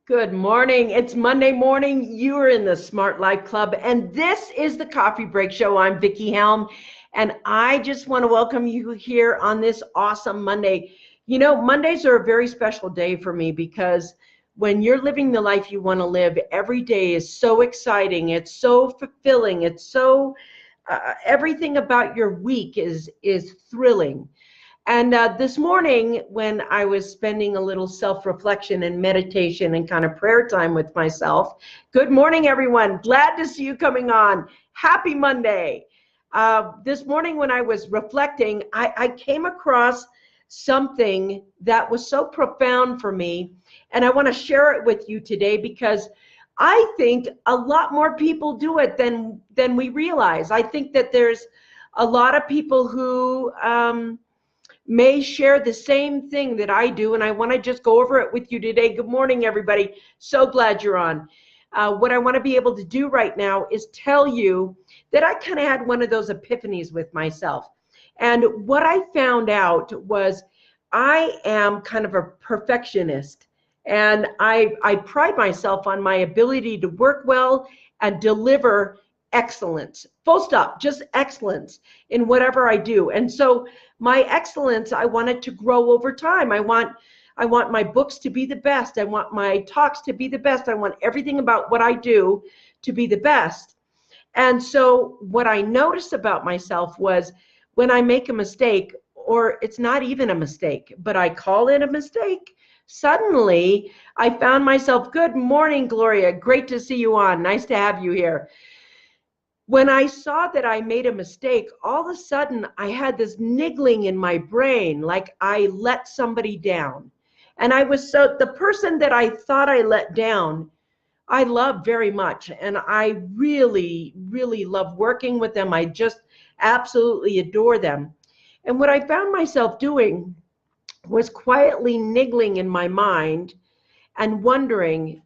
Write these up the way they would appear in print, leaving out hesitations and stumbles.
Good morning. It's Monday morning. You are in the Smart Life Club, and this is the Coffee Break Show. I'm Vickie Helm, and I just want to welcome you here on this awesome Monday. You know, Mondays are a very special day for me because when you're living the life you want to live, every day is so exciting. It's so fulfilling. It's so everything about your week is thrilling. And this morning, when I was spending a little self-reflection and meditation and kind of prayer time with myself, good morning, everyone. Glad to see you coming on. Happy Monday. This morning, when I was reflecting, I came across something that was so profound for me, and I want to share it with you today because I think a lot more people do it than we realize. I think that there's a lot of people who may share the same thing that I do, and I want to just go over it with you today. Good morning, everybody. So glad you're on. What I want to be able to do right now is tell you that I kind of had one of those epiphanies with myself. And what I found out was I am kind of a perfectionist, and I pride myself on my ability to work well and deliver excellence. Full stop, just excellence in whatever I do. And so my excellence, I want it to grow over time. I want my books to be the best. I want my talks to be the best. I want everything about what I do to be the best. And so what I noticed about myself was when I make a mistake, or it's not even a mistake, but I call it a mistake, suddenly I found myself, good morning, Gloria. Great to see you on. Nice to have you here. When I saw that I made a mistake, all of a sudden I had this niggling in my brain, like I let somebody down. And the person that I thought I let down, I love very much. And I really, really love working with them. I just absolutely adore them. And what I found myself doing was quietly niggling in my mind and wondering,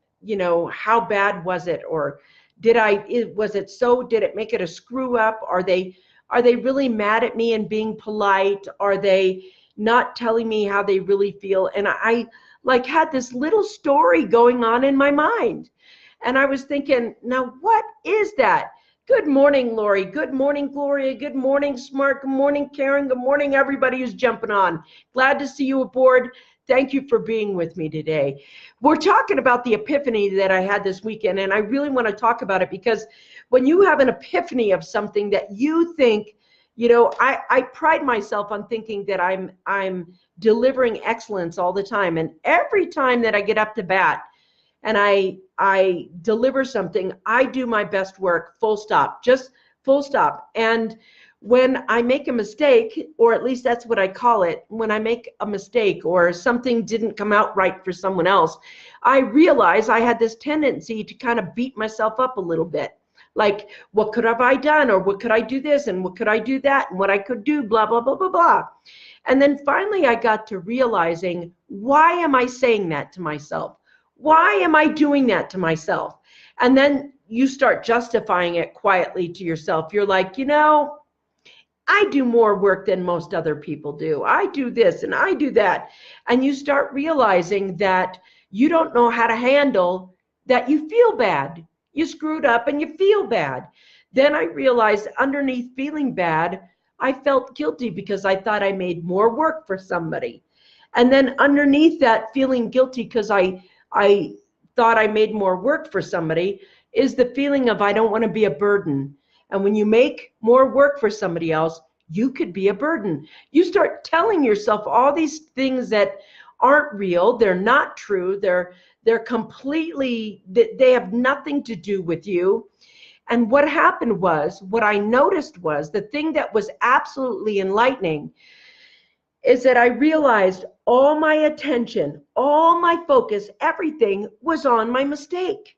how bad was it? Or did it make it a screw up? Are they really mad at me and being polite? Are they not telling me how they really feel? And I like had this little story going on in my mind. And I was thinking, now what is that? Good morning, Lori. Good morning, Gloria. Good morning, Smart. Good morning, Karen. Good morning, everybody who's jumping on. Glad to see you aboard. Thank you for being with me today. We're talking about the epiphany that I had this weekend, and I really want to talk about it because when you have an epiphany of something that you think, I pride myself on thinking that I'm delivering excellence all the time. And every time that I get up to bat and I deliver something, I do my best work, full stop, just full stop. And when I make a mistake, or at least that's what I call it, when I make a mistake or something didn't come out right for someone else, I realize I had this tendency to kind of beat myself up a little bit. Like, what could have I done? Or what could I do this? And what could I do that? And what I could do, blah, blah, blah, blah, blah. And then finally I got to realizing, why am I saying that to myself? Why am I doing that to myself? And then you start justifying it quietly to yourself. You're like, I do more work than most other people do. I do this and I do that. And you start realizing that you don't know how to handle that you feel bad. You screwed up and you feel bad. Then I realized underneath feeling bad, I felt guilty because I thought I made more work for somebody. And then underneath that feeling guilty because I thought I made more work for somebody is the feeling of I don't want to be a burden. And when you make more work for somebody else, you could be a burden. You start telling yourself all these things that aren't real. They're not true. They're completely, they have nothing to do with you. And what happened was, what I noticed was, the thing that was absolutely enlightening is that I realized all my attention, all my focus, everything was on my mistake.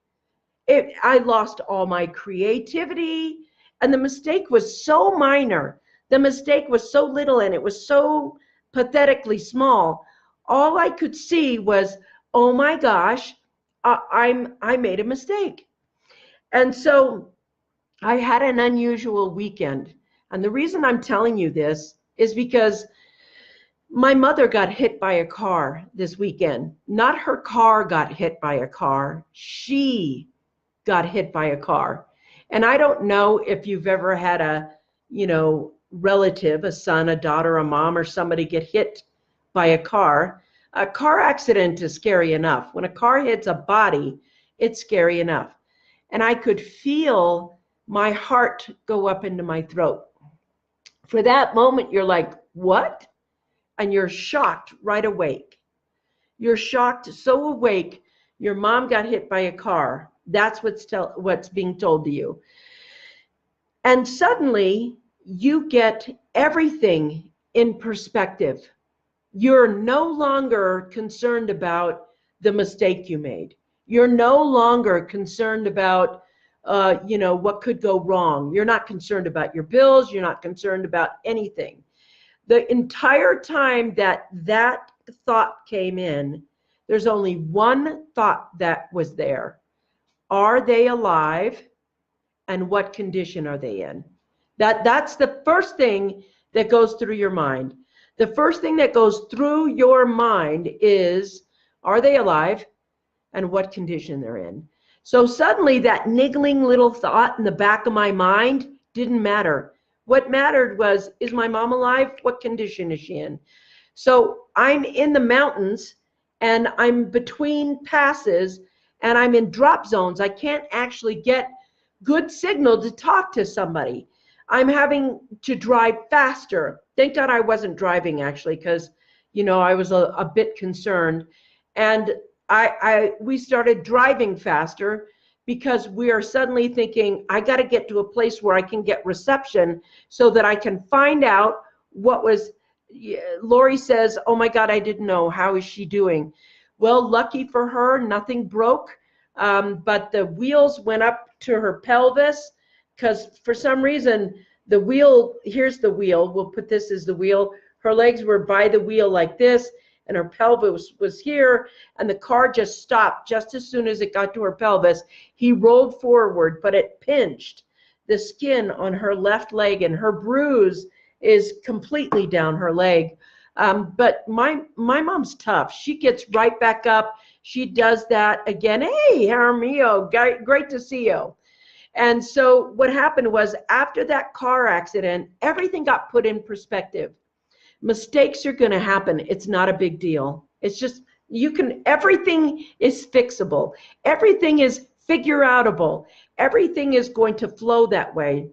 I lost all my creativity. And the mistake was so minor. The mistake was so little and it was so pathetically small. All I could see was, oh my gosh, I made a mistake. And so I had an unusual weekend. And the reason I'm telling you this is because My mother got hit by a car this weekend. Not her car got hit by a car. She got hit by a car. And I don't know if you've ever had a, relative, a son, a daughter, a mom, or somebody get hit by a car. A car accident is scary enough. When a car hits a body, it's scary enough. And I could feel my heart go up into my throat. For that moment, you're like, what? And you're shocked right awake. You're shocked, so awake, your mom got hit by a car. That's what's being told to you. And suddenly, you get everything in perspective. You're no longer concerned about the mistake you made. You're no longer concerned about, what could go wrong. You're not concerned about your bills. You're not concerned about anything. The entire time that thought came in, there's only one thought that was there. Are they alive? And what condition are they in? That's the first thing that goes through your mind. The first thing that goes through your mind is, are they alive? And what condition they're in. So suddenly that niggling little thought in the back of my mind didn't matter. What mattered was, is my mom alive? What condition is she in? So I'm in the mountains and I'm between passes and I'm in drop zones. I can't actually get good signal to talk to somebody. I'm having to drive faster. Thank God I wasn't driving actually, because I was a bit concerned. And we started driving faster because we are suddenly thinking, I got to get to a place where I can get reception so that I can find out what was. Lori says, oh my God, I didn't know. How is she doing? Well, lucky for her, nothing broke. But the wheels went up to her pelvis because for some reason the wheel, here's the wheel, we'll put this as the wheel. Her legs were by the wheel like this and her pelvis was here, and the car just stopped just as soon as it got to her pelvis. He rolled forward, but it pinched the skin on her left leg, and her bruise is completely down her leg. But my mom's tough. She gets right back up. She does that again. Hey, Jaramillo, great to see you. And so what happened was, after that car accident, everything got put in perspective. Mistakes are going to happen. It's not a big deal. It's just, everything is fixable. Everything is figure outable. Everything is going to flow that way.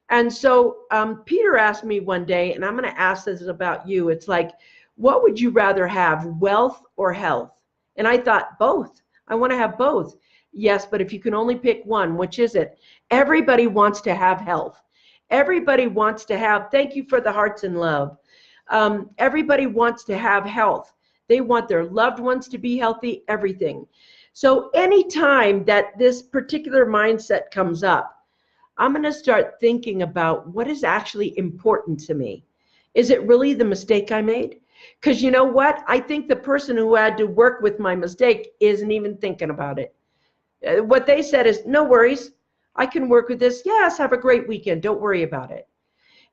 And so Peter asked me one day, and I'm going to ask this about you. It's like, what would you rather have, wealth or health? And I thought, both. I want to have both. Yes, but if you can only pick one, which is it? Everybody wants to have health. Everybody wants to have, thank you for the hearts and love. Everybody wants to have health. They want their loved ones to be healthy, everything. So anytime that this particular mindset comes up, I'm going to start thinking about what is actually important to me. Is it really the mistake I made? Because you know what? I think the person who had to work with my mistake isn't even thinking about it. What they said is, no worries. I can work with this. Yes, have a great weekend. Don't worry about it.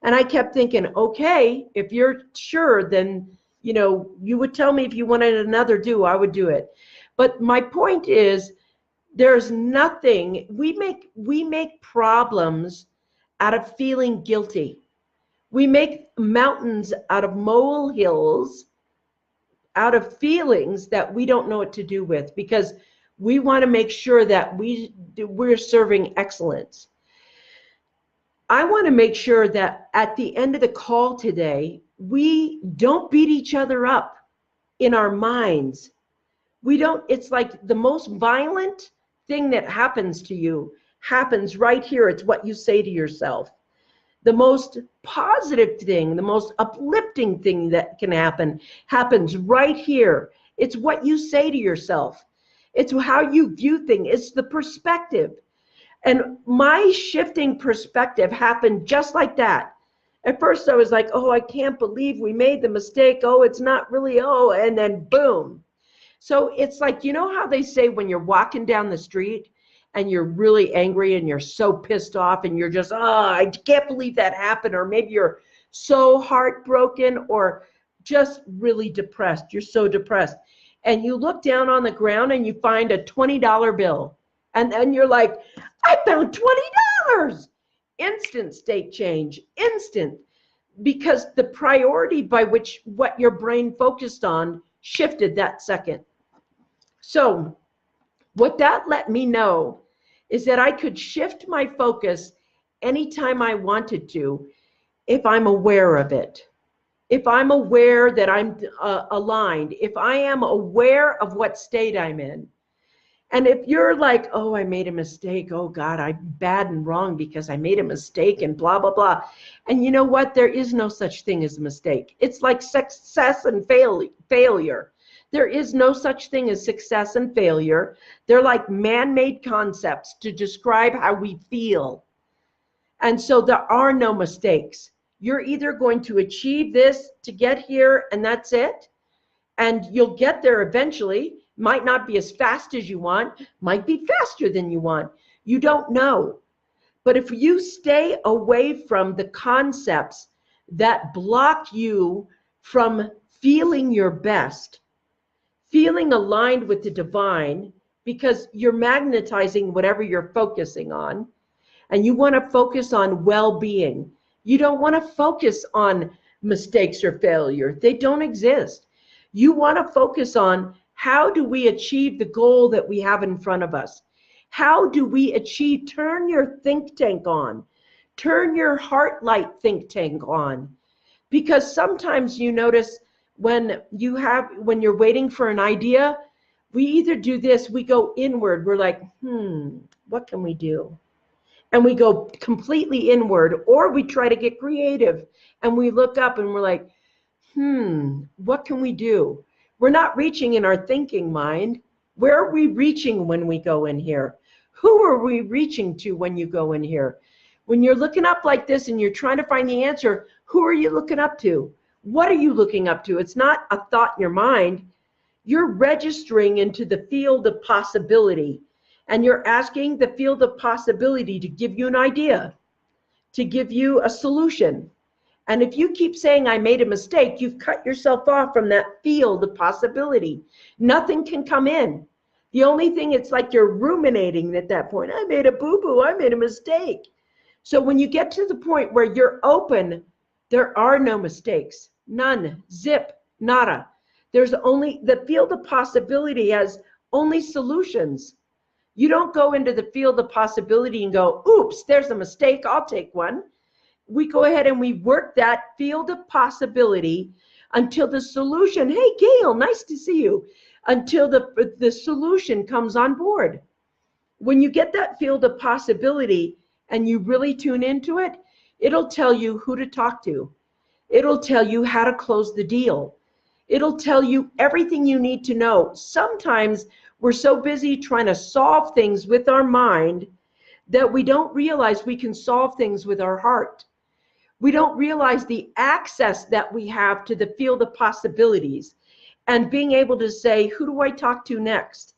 And I kept thinking, okay, if you're sure, then, you would tell me if you wanted another I would do it. But my point is, there's nothing, we make problems out of feeling guilty. We make mountains out of molehills, out of feelings that we don't know what to do with, because we want to make sure that we're serving excellence. I want to make sure that at the end of the call today, we don't beat each other up in our minds. It's like the most violent thing that happens to you happens right here. It's what you say to yourself. The most positive thing, the most uplifting thing that can happen happens right here. It's what you say to yourself. It's how you view things. It's the perspective. And my shifting perspective happened just like that. At first I was like, oh, I can't believe we made the mistake. Oh, it's not really, and then boom. So it's like, how they say when you're walking down the street and you're really angry and you're so pissed off and you're just, I can't believe that happened. Or maybe you're so heartbroken, or just really depressed. You're so depressed. And you look down on the ground and you find a $20 bill. And then you're like, I found $20. Instant state change, instant. Because the priority by which what your brain focused on shifted that second. So what that let me know is that I could shift my focus anytime I wanted to if I'm aware of it. If I'm aware that I'm aligned, if I am aware of what state I'm in. And if you're like, oh, I made a mistake. Oh, God, I'm bad and wrong because I made a mistake and blah, blah, blah. And you know what? There is no such thing as a mistake. It's like success and failure. There is no such thing as success and failure. They're like man-made concepts to describe how we feel. And so there are no mistakes. You're either going to achieve this to get here and that's it. And you'll get there eventually. Might not be as fast as you want, might be faster than you want. You don't know. But if you stay away from the concepts that block you from feeling your best, feeling aligned with the divine, because you're magnetizing whatever you're focusing on, and you want to focus on well-being. You don't want to focus on mistakes or failure. They don't exist. You want to focus on how do we achieve the goal that we have in front of us? How do we achieve, turn your think tank on, turn your heart light think tank on. Because sometimes you notice when you're waiting for an idea, we either do this, we go inward, we're like, what can we do? And we go completely inward, or we try to get creative and we look up and we're like, what can we do? We're not reaching in our thinking mind. Where are we reaching when we go in here? Who are we reaching to when you go in here? When you're looking up like this and you're trying to find the answer, who are you looking up to? What are you looking up to? It's not a thought in your mind. You're registering into the field of possibility, and you're asking the field of possibility to give you an idea, to give you a solution. And if you keep saying, I made a mistake, you've cut yourself off from that field of possibility. Nothing can come in. The only thing, it's like you're ruminating at that point. I made a boo-boo, I made a mistake. So when you get to the point where you're open, there are no mistakes. None. Zip. Nada. There's only, the field of possibility has only solutions. You don't go into the field of possibility and go, oops, there's a mistake, I'll take one. We go ahead and we work that field of possibility until the solution, hey, Gail, nice to see you, until the solution comes on board. When you get that field of possibility and you really tune into it, it'll tell you who to talk to. It'll tell you how to close the deal. It'll tell you everything you need to know. Sometimes we're so busy trying to solve things with our mind that we don't realize we can solve things with our heart. We don't realize the access that we have to the field of possibilities and being able to say, who do I talk to next?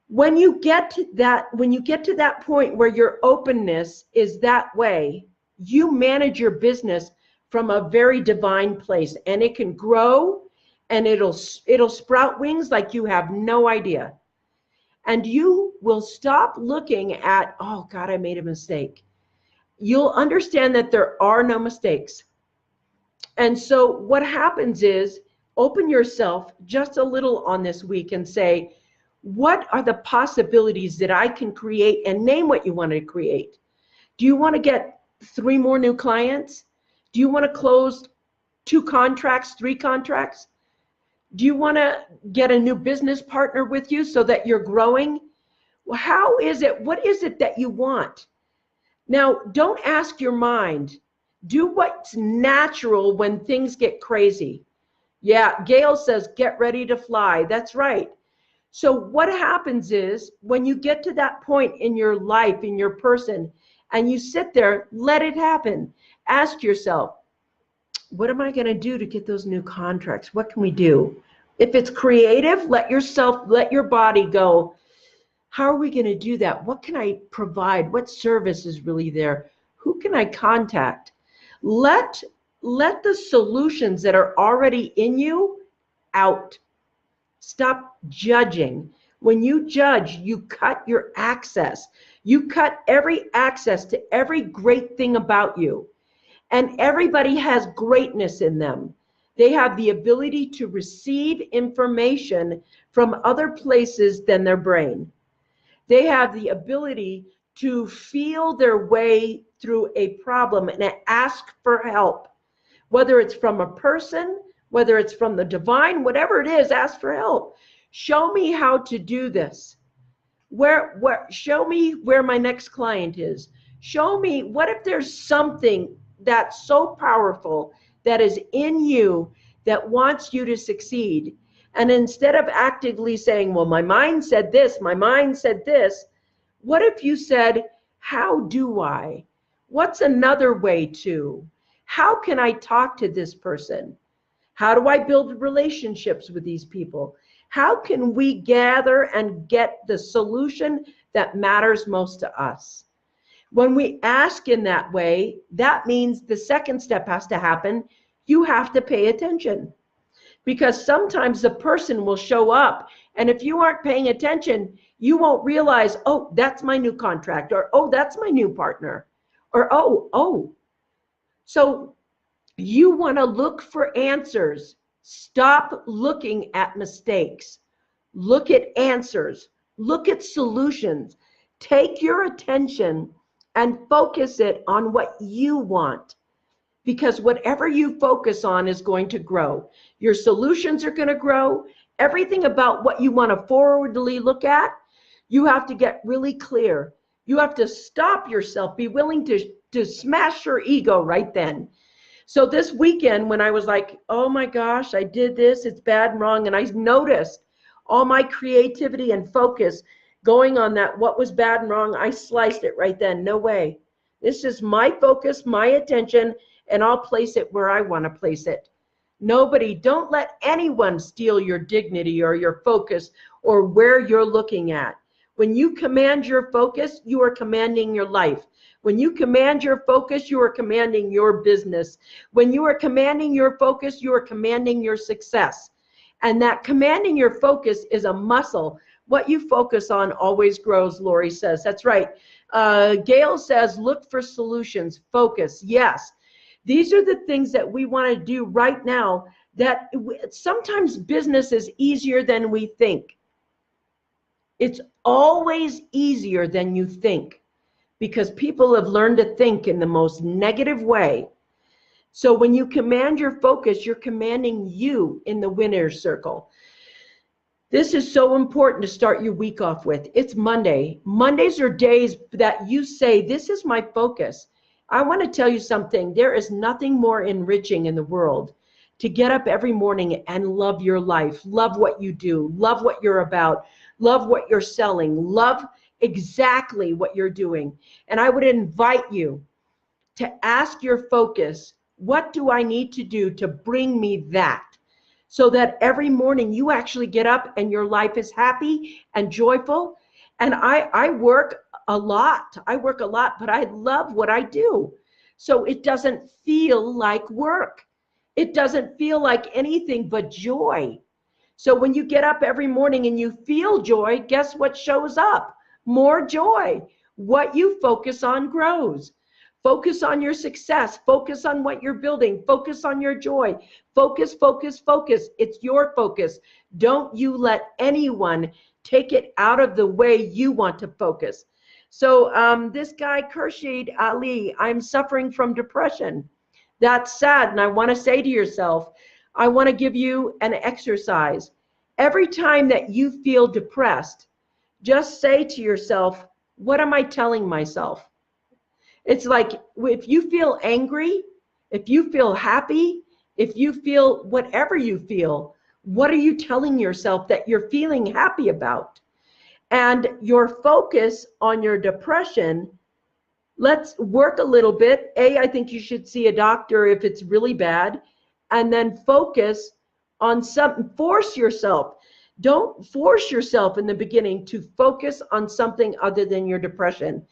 When you get to that point where your openness is that way, you manage your business from a very divine place, and it can grow and it'll sprout wings like you have no idea. And you will stop looking at, oh God, I made a mistake. You'll understand that there are no mistakes. And so what happens is, open yourself just a little on this week and say, what are the possibilities that I can create? And name what you want to create. Do you want to get 3 more new clients? Do you want to close 2 contracts, 3 contracts? Do you want to get a new business partner with you so that you're growing? Well, how is it? What is it that you want? Now, don't ask your mind. Do what's natural when things get crazy. Yeah, Gail says, get ready to fly. That's right. So what happens is, when you get to that point in your life, in your person, and you sit there, let it happen. Ask yourself, what am I going to do to get those new contracts? What can we do? If it's creative, let your body go, how are we going to do that? What can I provide? What service is really there? Who can I contact? Let let the solutions that are already in you out. Stop judging. When you judge, you cut your access. You cut every access to every great thing about you. And everybody has greatness in them. They have the ability to receive information from other places than their brain. They have the ability to feel their way through a problem and ask for help. Whether it's from a person, whether it's from the divine, whatever it is, ask for help. Show me how to do this. Show me where my next client is. Show me, what if there's something that's so powerful that is in you that wants you to succeed? And instead of actively saying, well, my mind said this, my mind said this, what if you said, how do I? What's another way to? How can I talk to this person? How do I build relationships with these people? How can we gather and get the solution that matters most to us? When we ask in that way, that means the second step has to happen. You have to pay attention, because sometimes the person will show up, and if you aren't paying attention, you won't realize, oh, that's my new contract, or oh, that's my new partner, or oh. So you want to look for answers. Stop looking at mistakes. Look at answers. Look at solutions. Take your attention and focus it on what you want, because whatever you focus on is going to grow. Your solutions are going to grow. Everything about what you want to forwardly look at, you have to get really clear. You have to stop yourself. Be willing to smash your ego right then. So this weekend, when I was like, oh my gosh, I did this, it's bad and wrong, and I noticed all my creativity and focus going on that, what was bad and wrong, I sliced it right then. No way. This is my focus, my attention, and I'll place it where I want to place it. Don't let anyone steal your dignity or your focus or where you're looking at. When you command your focus, you are commanding your life. When you command your focus, you are commanding your business. When you are commanding your focus, you are commanding your success. And that commanding your focus is a muscle. What you focus on always grows, Lori says. That's right. Gail says, look for solutions. Focus. Yes. These are the things that we want to do right now, that sometimes business is easier than we think. It's always easier than you think, because people have learned to think in the most negative way. So when you command your focus, you're commanding you in the winner's circle. This is so important to start your week off with. It's Monday. Mondays are days that you say, this is my focus. I want to tell you something. There is nothing more enriching in the world to get up every morning and love your life, love what you do, love what you're about, love what you're selling, love exactly what you're doing. And I would invite you to ask your focus, what do I need to do to bring me that? So that every morning you actually get up and your life is happy and joyful. And I work a lot. But I love what I do. So it doesn't feel like work. It doesn't feel like anything but joy. So when you get up every morning and you feel joy, guess what shows up? More joy. What you focus on grows. Focus on your success. Focus on what you're building. Focus on your joy. Focus, focus, focus. It's your focus. Don't you let anyone take it out of the way you want to focus. So this guy, Khurshid Ali, I'm suffering from depression. That's sad. And I want to say to yourself, I want to give you an exercise. Every time that you feel depressed, just say to yourself, what am I telling myself? It's like, if you feel angry, if you feel happy, if you feel whatever you feel, what are you telling yourself that you're feeling happy about? And your focus on your depression, let's work a little bit. I think you should see a doctor if it's really bad, and then focus on something. Force yourself. Don't force yourself in the beginning to focus on something other than your depression.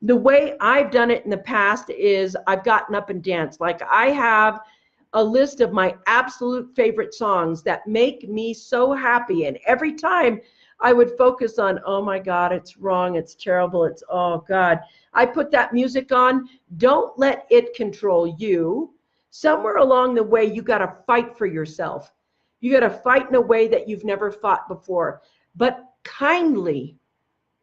The way I've done it in the past is I've gotten up and danced. Like I have a list of my absolute favorite songs that make me so happy. And every time I would focus on, oh my God, it's wrong, it's terrible, it's, oh God. I put that music on. Don't let it control you. Somewhere along the way, you got to fight for yourself. You got to fight in a way that you've never fought before. But kindly,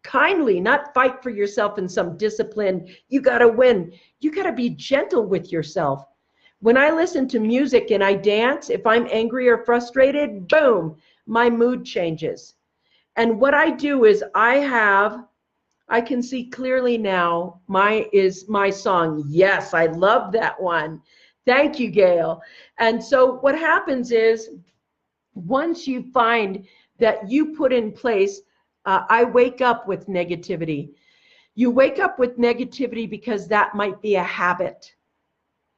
not fight for yourself in some discipline. You got to win. You got to be gentle with yourself. When I listen to music and I dance, if I'm angry or frustrated, boom, my mood changes. And what I do is I can see clearly now, my song. Yes, I love that one. Thank you, Gail. And so what happens is once you find that you put in place, I wake up with negativity. You wake up with negativity because that might be a habit.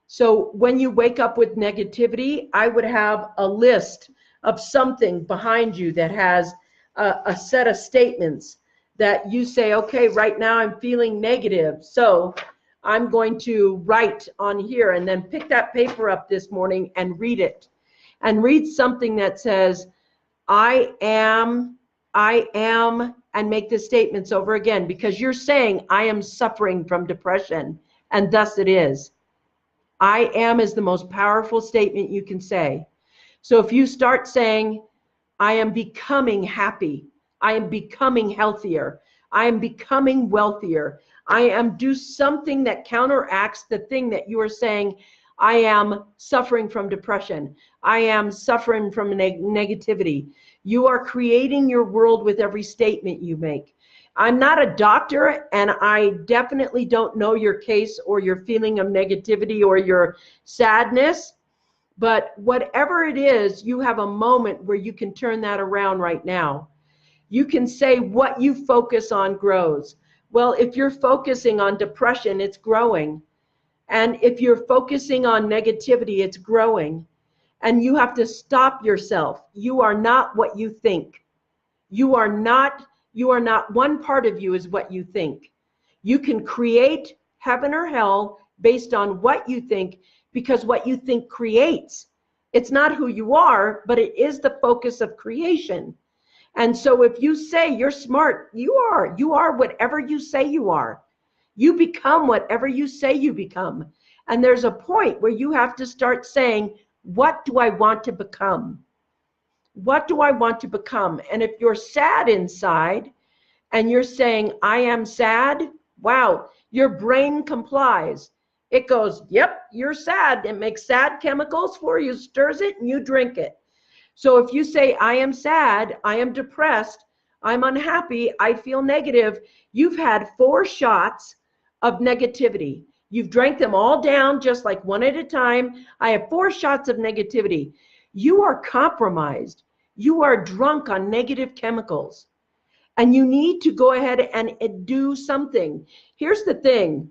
So when you wake up with negativity, I would have a list of something behind you that has a set of statements that you say, okay, right now I'm feeling negative. So I'm going to write on here, and then pick that paper up this morning and read it. And read something that says, I am, and make the statements over again, because you're saying, I am suffering from depression, and thus it is. I am is the most powerful statement you can say. So if you start saying, I am becoming happy, I am becoming healthier, I am becoming wealthier, I am do something that counteracts the thing that you are saying, I am suffering from depression, I am suffering from negativity. You are creating your world with every statement you make. I'm not a doctor, and I definitely don't know your case or your feeling of negativity or your sadness, but whatever it is, you have a moment where you can turn that around right now. You can say what you focus on grows. Well, if you're focusing on depression, it's growing. And if you're focusing on negativity, it's growing. And you have to stop yourself. You are not what you think. You are not one part of you is what you think. You can create heaven or hell based on what you think, because what you think creates. It's not who you are, but it is the focus of creation. And so if you say you're smart, you are whatever you say you are. You become whatever you say you become. And there's a point where you have to start saying, what do I want to become? What do I want to become? And if you're sad inside and you're saying, I am sad, wow, your brain complies. It goes, yep, you're sad. It makes sad chemicals for you, stirs it, and you drink it. So if you say, I am sad, I am depressed, I'm unhappy, I feel negative, you've had 4 shots of negativity. You've drank them all down, just like one at a time. I have 4 shots of negativity. You are compromised. You are drunk on negative chemicals. And you need to go ahead and do something. Here's the thing.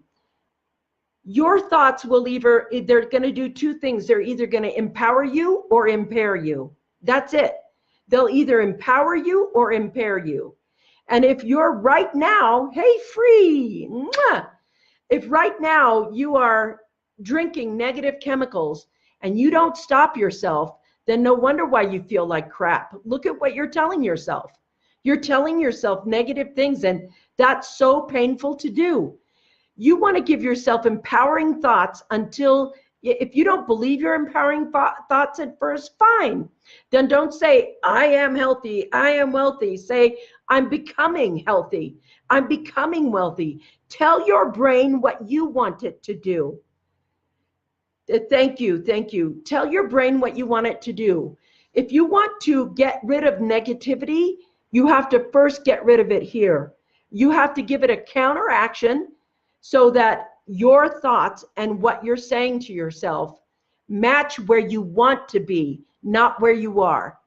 Your thoughts will they're going to do 2 things. They're either going to empower you or impair you. That's it. They'll either empower you or impair you. And if you're right now, hey, free, mwah, if right now you are drinking negative chemicals and you don't stop yourself, then no wonder why you feel like crap. Look at what you're telling yourself. You're telling yourself negative things, and that's so painful to do. You want to give yourself empowering thoughts until, if you don't believe your empowering thoughts at first, fine. Then don't say, I am healthy, I am wealthy. Say, I'm becoming healthy, I'm becoming wealthy. Tell your brain what you want it to do. Thank you, thank you. Tell your brain what you want it to do. If you want to get rid of negativity, you have to first get rid of it here. You have to give it a counteraction so that your thoughts and what you're saying to yourself match where you want to be, not where you are.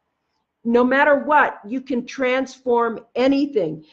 No matter what, you can transform anything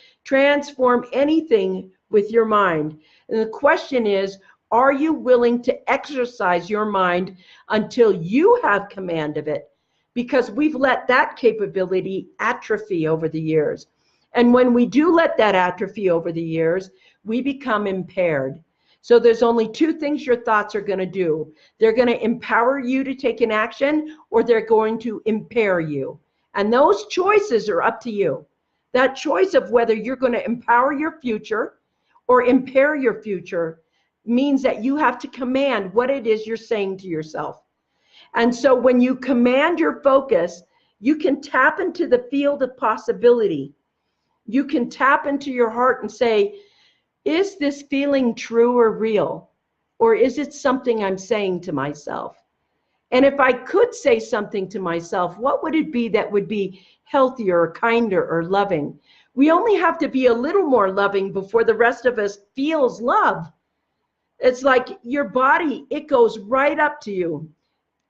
with your mind. And the question is, are you willing to exercise your mind until you have command of it? Because we've let that capability atrophy over the years. And when we do let that atrophy over the years, we become impaired. So there's only two things your thoughts are going to do. They're going to empower you to take an action, or they're going to impair you. And those choices are up to you. That choice of whether you're going to empower your future or impair your future means that you have to command what it is you're saying to yourself. And so when you command your focus, you can tap into the field of possibility. You can tap into your heart and say, is this feeling true or real? Or is it something I'm saying to myself? And if I could say something to myself, what would it be that would be healthier or kinder or loving? We only have to be a little more loving before the rest of us feels love. It's like your body, it goes right up to you.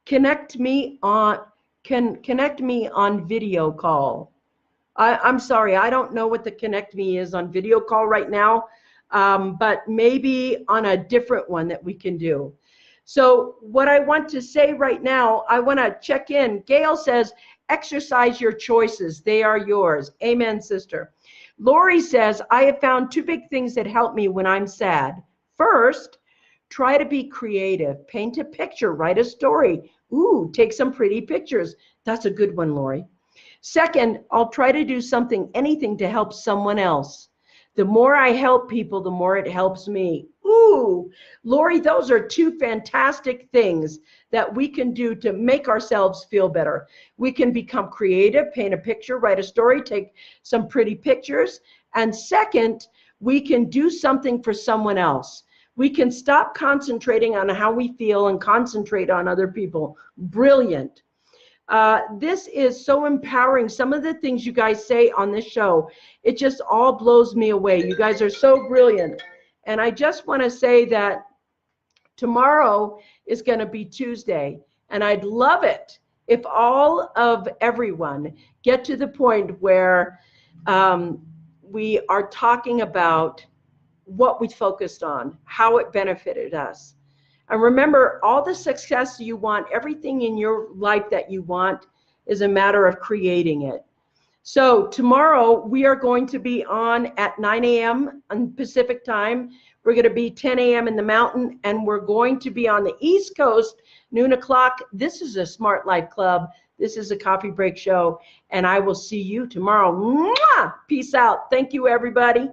Connect me on video call. I'm sorry, I don't know what the connect me is on video call right now, but maybe on a different one that we can do. So what I want to say right now, I want to check in. Gail says, exercise your choices. They are yours. Amen, sister. Lori says, I have found two big things that help me when I'm sad. First, try to be creative. Paint a picture, write a story. Ooh, take some pretty pictures. That's a good one, Lori. Second, I'll try to do something, anything to help someone else. The more I help people, the more it helps me. Ooh, Lori, those are two fantastic things that we can do to make ourselves feel better. We can become creative, paint a picture, write a story, take some pretty pictures. And second, we can do something for someone else. We can stop concentrating on how we feel and concentrate on other people. Brilliant. This is so empowering. Some of the things you guys say on this show, it just all blows me away. You guys are so brilliant. And I just want to say that tomorrow is going to be Tuesday, and I'd love it if all of everyone get to the point where we are talking about what we focused on, how it benefited us. And remember, all the success you want, everything in your life that you want, is a matter of creating it. So tomorrow we are going to be on at 9 a.m. on Pacific time. We're going to be 10 a.m. in the mountain, and we're going to be on the East Coast, noon o'clock. This is a Smart Life Club. This is a coffee break show, and I will see you tomorrow. Mwah! Peace out. Thank you, everybody.